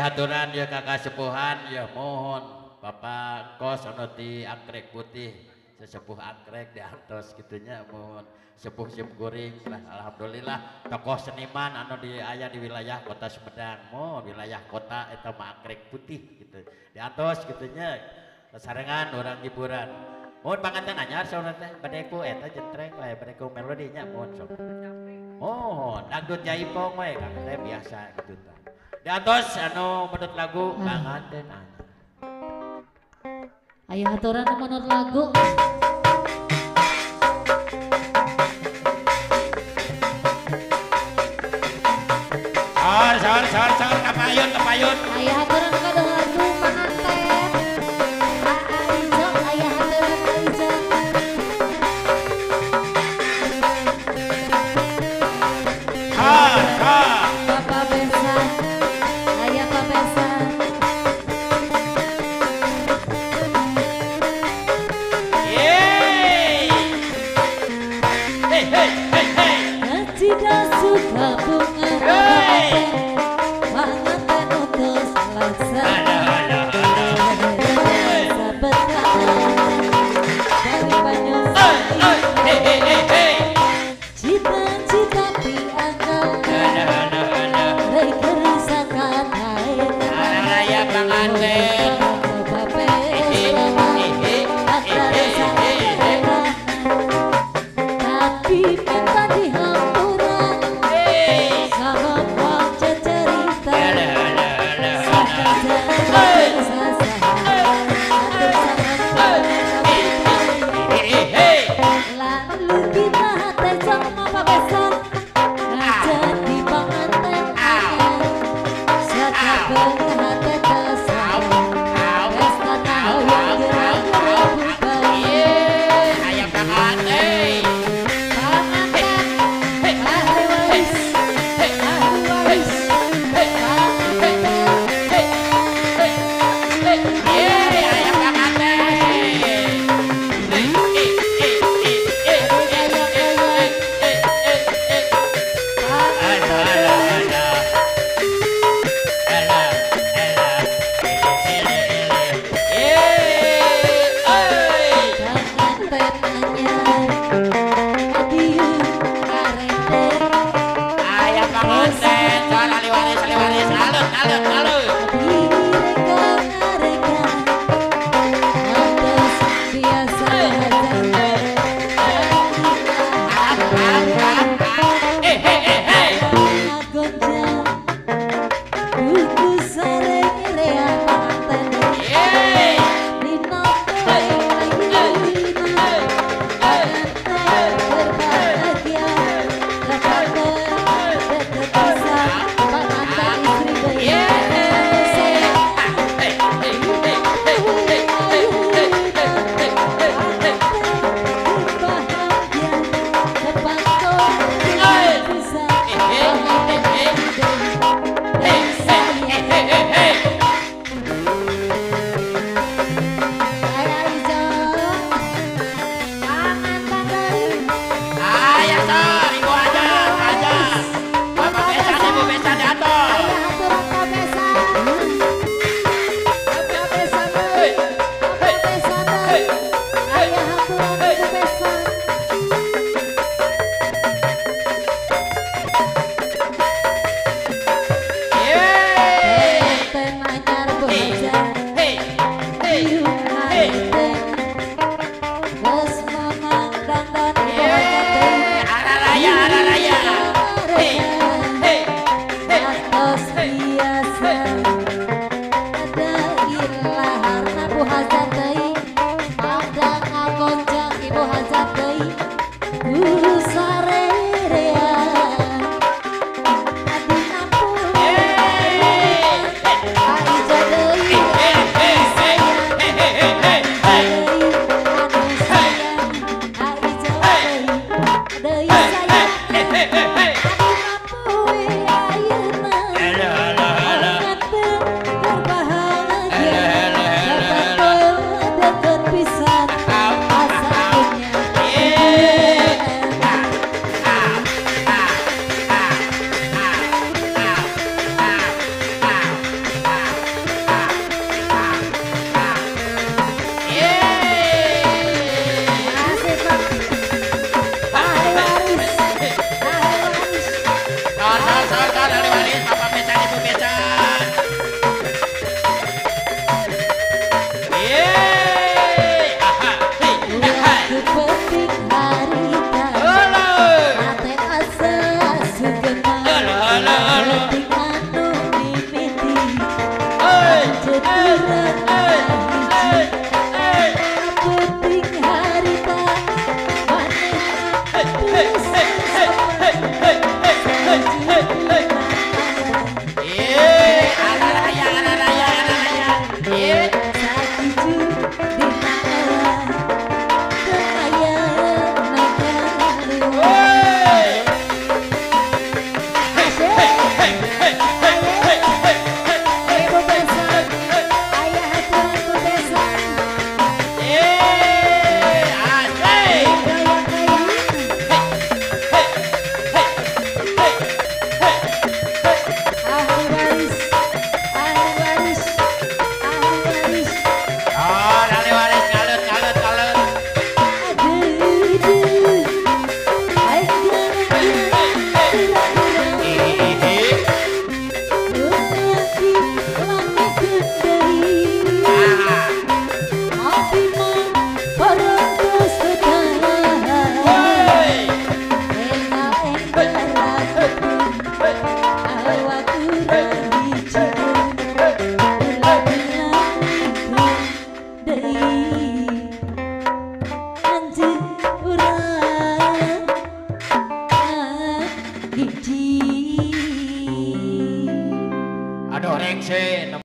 haturan ya kakak sepuhan ya mohon Bapak kos ono di angkrek putih sesepuh angkrek di antos gitunya mohon sepuh sim goreng lah alhamdulillah tokoh seniman anu di aya di wilayah kota Sumedang mohon wilayah kota eta mah angkrek putih gitu di antos gitunya sarengan orang hiburan mohon panganten anyar saudara teh badeku eta jentreng we badeku melodinya mohon sok oh dangdut jaipong we kang teh biasa gitu tah di atas anu menurut lagu panganten anyar ayo haturan menurut lagu sor kapayun ayo haturan kada lagu panganten aijo ayo haturan aijo Bapak Besan ayo Pak Besan tidak suka bunga mangaten utus laksana cita-cita pianggal rei kerusakan air raya panganten tapi minta dihampuran sama wajah cerita lalu kita hati sama Pak Besan ngajak di panganten anyar saka hati tersayang pesta tahu yang gerang bubayi ayam panganten panganten ahli waris panganten Alexei